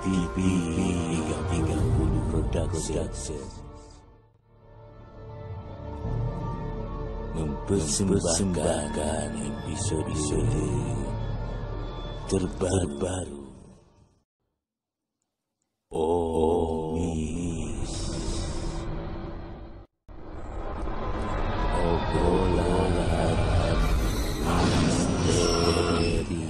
TV 30 Production mempersembahkan episode terbaru Omis, obrolan misteri.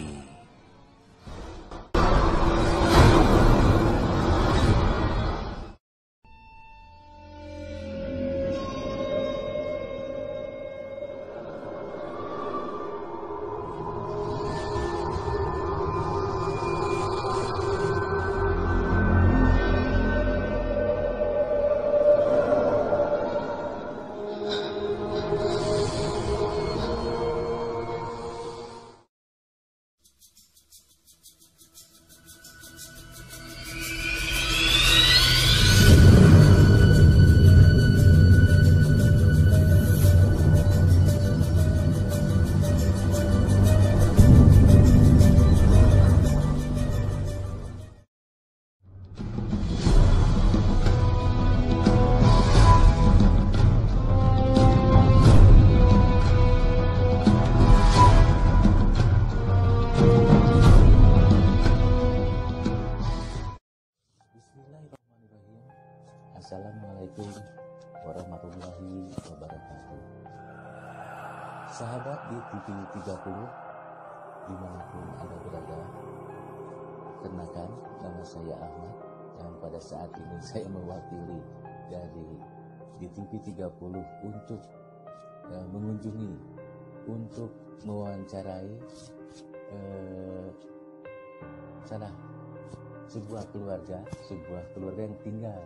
Assalamualaikum warahmatullahi wabarakatuh. Sahabat di TV 30 dimanapun Anda berada, kenalkan nama saya Ahmad dan pada saat ini saya mewakili dari di TV 30 untuk mengunjungi, untuk mewawancarai sebuah keluarga yang tinggal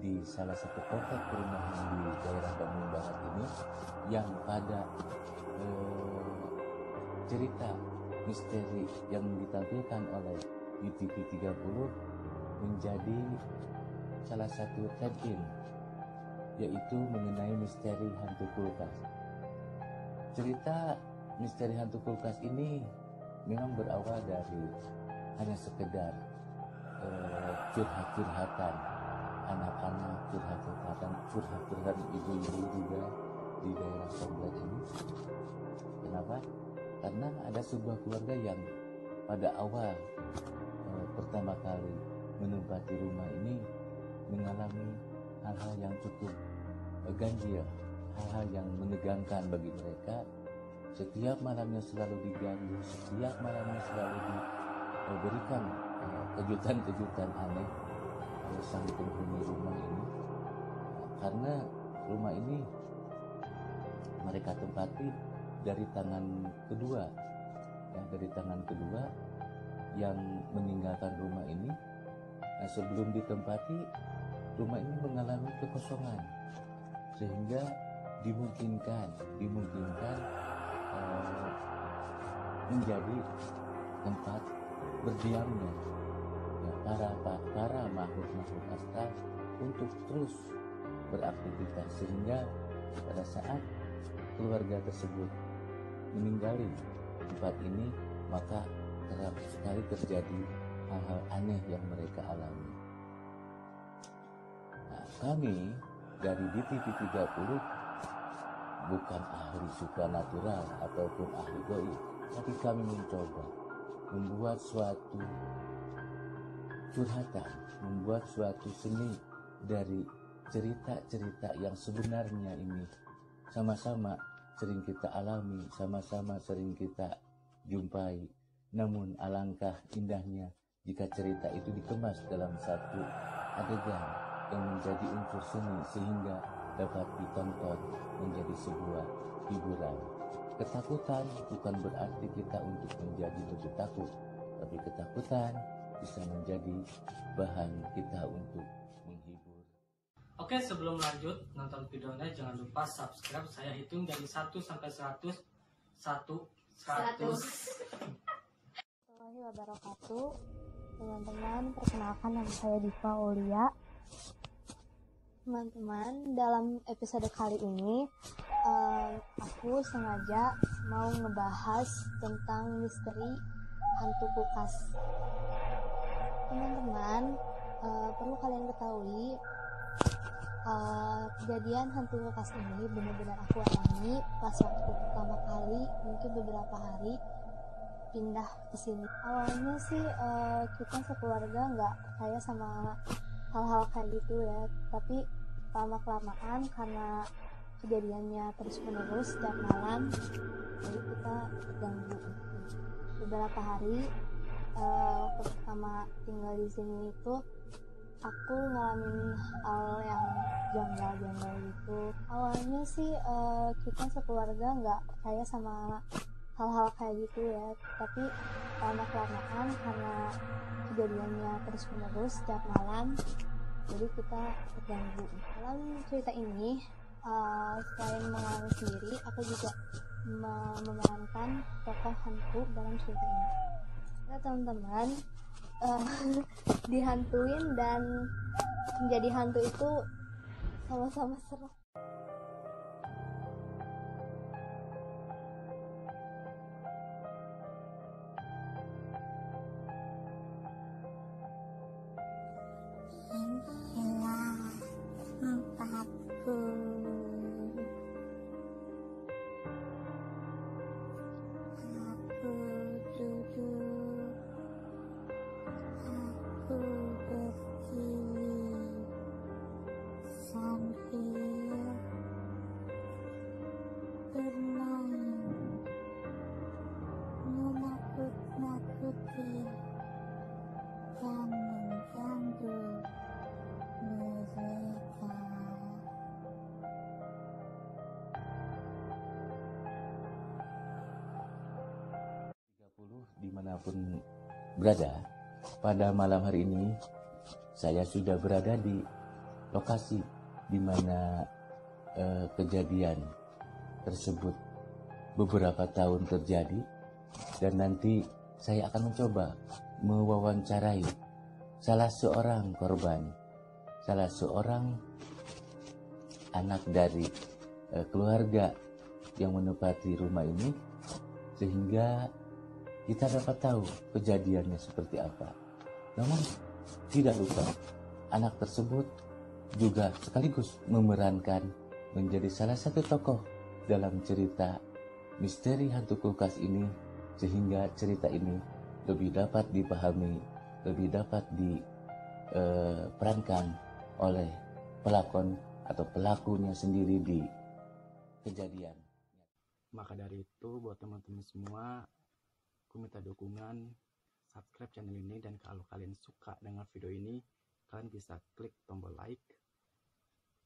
di salah satu komplek perumahan di daerah Bandung Barat ini, yang pada cerita misteri yang ditampilkan oleh TV 30 menjadi salah satu tag-in, yaitu mengenai misteri hantu kulkas. Cerita misteri hantu kulkas ini memang berawal dari hanya sekedar curhat-curhatan anak-anak, curhat-curhatan ibu-ibu juga di daerah komplek ini. Kenapa? Karena ada sebuah keluarga yang pada awal pertama kali menempati rumah ini mengalami hal-hal yang cukup ganjil, hal-hal yang menegangkan bagi mereka. Setiap malamnya selalu diganggu, setiap malamnya selalu diberikan kejutan-kejutan aneh oleh sang penghuni rumah ini, karena rumah ini mereka tempati dari tangan kedua, yang meninggalkan rumah ini. Sebelum ditempati, rumah ini mengalami kekosongan, sehingga dimungkinkan menjadi tempat berdiamnya para makhluk-makhluk astral untuk terus beraktivitas, sehingga pada saat keluarga tersebut meninggali tempat ini, maka kerap sekali terjadi hal-hal aneh yang mereka alami. Kami dari DTV 30 bukan ahli supranatural ataupun ahli gaib, tapi kami mencoba membuat suatu curhatan, membuat suatu seni dari cerita-cerita yang sebenarnya ini sama-sama sering kita alami, sama-sama sering kita jumpai. Namun alangkah indahnya jika cerita itu dikemas dalam satu adegan yang menjadi unsur seni, sehingga dapat ditonton menjadi sebuah hiburan. Ketakutan bukan berarti kita untuk menjadi lebih takut, tapi ketakutan bisa menjadi bahan kita untuk menghibur. Oke, sebelum lanjut nonton videonya, jangan lupa subscribe. Saya hitung dari 1 sampai 100. 100. Warahmatullahi wabarakatuh. Teman-teman, perkenalkan nama saya Diva Aulia. Teman-teman, dalam episode kali ini aku sengaja mau ngebahas tentang misteri hantu kulkas. Teman-teman, perlu kalian ketahui, kejadian hantu kulkas ini benar-benar aku alami pas waktu pertama kali, mungkin beberapa hari pindah ke sini. Awalnya sih kita sekeluarga nggak percaya sama hal-hal kayak gitu ya, tapi lama-kelamaan karena kejadiannya terus-menerus setiap malam, jadi kita terganggu. Beberapa hari waktu pertama tinggal di sini itu aku ngalamin hal yang janggal-janggal gitu. Awalnya sih kita sekeluarga nggak percaya sama hal-hal kayak gitu ya, tapi lama-kelamaan karena kejadiannya terus-menerus setiap malam, jadi kita terganggu. Dalam cerita ini, selain mengalami sendiri, aku juga memerankan tokoh hantu dalam cerita ini. Ya teman-teman, dihantuin dan menjadi hantu itu sama-sama seru. Inilah tempatku. Aku duduk, aku berdiri sambil bermain menakut-nakuti dan mengganggu mereka. 30 dimanapun berada, pada malam hari ini saya sudah berada di lokasi di mana kejadian tersebut beberapa tahun terjadi, dan nanti saya akan mencoba mewawancarai salah seorang korban, salah seorang anak dari keluarga yang menempati rumah ini, sehingga kita dapat tahu kejadiannya seperti apa. Namun tidak lupa, anak tersebut juga sekaligus memerankan menjadi salah satu tokoh dalam cerita misteri hantu kulkas ini, sehingga cerita ini lebih dapat dipahami, lebih dapat diperankan oleh pelakon atau pelakunya sendiri di kejadian. Maka dari itu, buat teman-teman semua, aku minta dukungan subscribe channel ini, dan kalau kalian suka dengan video ini, kalian bisa klik tombol like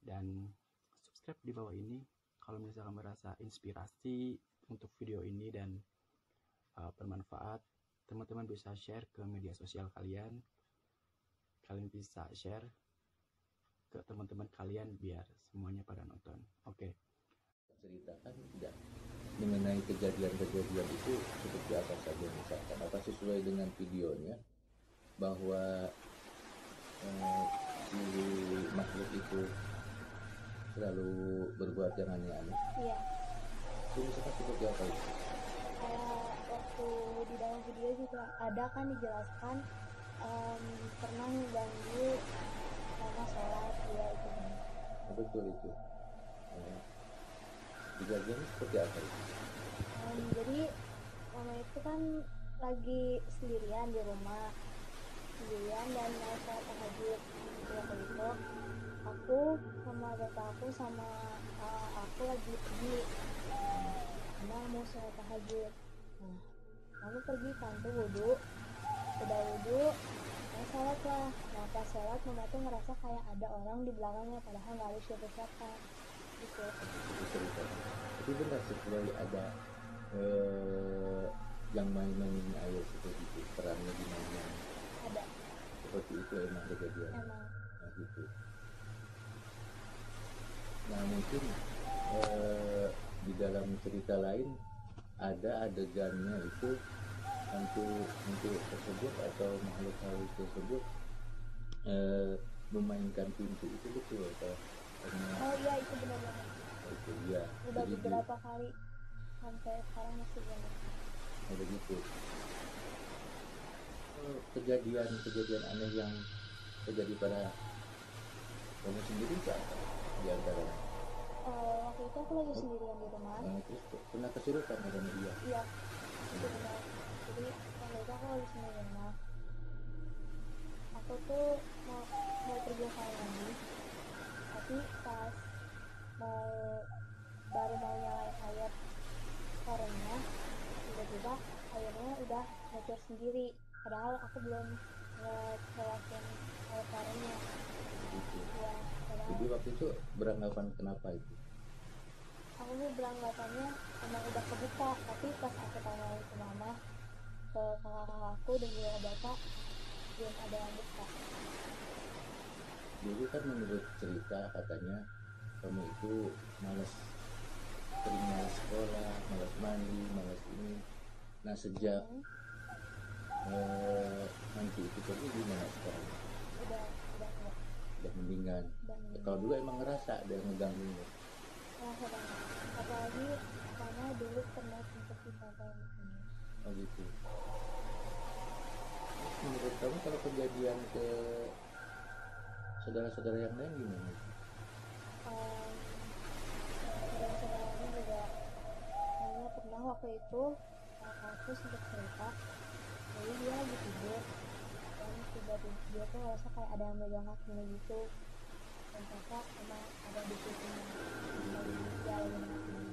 dan subscribe di bawah ini. Kalau misalkan merasa inspirasi untuk video ini dan bermanfaat, teman-teman bisa share ke media sosial kalian. Kalian bisa share ke teman-teman kalian biar semuanya pada nonton. Oke. Ceritakan tidak mengenai kejadian-kejadian itu seperti apa saja, misalkan apa sesuai dengan videonya, bahwa si makhluk itu selalu berbuat yang aneh-aneh. Iya. Itu misalkan seperti apa itu? Waktu di dalam video juga ada kan dijelaskan pernah mengganggu sama sholat dia itu. Betul itu. Kejadiannya seperti apa itu? Jadi mama itu kan lagi sendirian di rumah, dan mau sholat tahajud. Waktu itu aku sama bapak aku sama aku lagi pergi, karena mau sholat tahajud. Nah, kamu pergi kan tuh wudhu, udah wudhu, mau sholat lah. Nah pas sholat mama tuh ngerasa kayak ada orang di belakangnya, padahal nggak ada siapa-siapa gitu. Itu benar sesuai ada yang main-mainin air seperti itu, perannya di mana? Ada. Seperti itu emang kejadian. Emang. Nah gitu. Nah mungkin di dalam cerita lain ada adegannya itu hantu tersebut atau makhluk halus tersebut memainkan pintu, itu betul atau? Oh iya, itu benar banget. Itu iya. Udah Jadi beberapa kali sampai sekarang masih banyak. ada gitu. kejadian aneh yang terjadi pada kamu sendiri itu apa di antara Waktu itu aku lagi sendirian di rumah. terus pernah kesurupan ya kamu? Iya. Iya, itu benar. Jadi waktu itu aku lagi sendirian. Nah, aku tuh mau pergi ke lagi, tapi pas baru mau nyalain air korennya, tiba-tiba airnya udah bocor sendiri, padahal aku belum ngelakuin air korennya. Gitu. Ya, padahal Jadi waktu itu beranggapan kenapa itu? aku tuh beranggapannya emang udah kebuka, tapi pas aku tanyain ke mama, ke kakak-kakakku dan juga ke bapak, belum ada yang buka. Dulu kan menurut cerita katanya kamu itu sering malas sekolah, malas mandi, malas ini. Nah sejak nanti itu pergi gimana sekarang? Udah enggak. Udah mendingan. Dan Kalau dulu emang ngerasa ada yang ngeganggunya. rasa banget, apalagi karena dulu pernah sempat disampaikan di sini. Oh gitu. Menurut kamu kalau kejadian ke saudara-saudara yang lain gimana? Saudara-saudaranya juga kayaknya pernah waktu itu aku sempat cerita, jadi dia lagi tidur dan tiba-tiba dia tuh ngerasa kayak ada yang megang kakinya gitu, dan ternyata emang ada di kupingnya lagi dia lagi megang kakinya.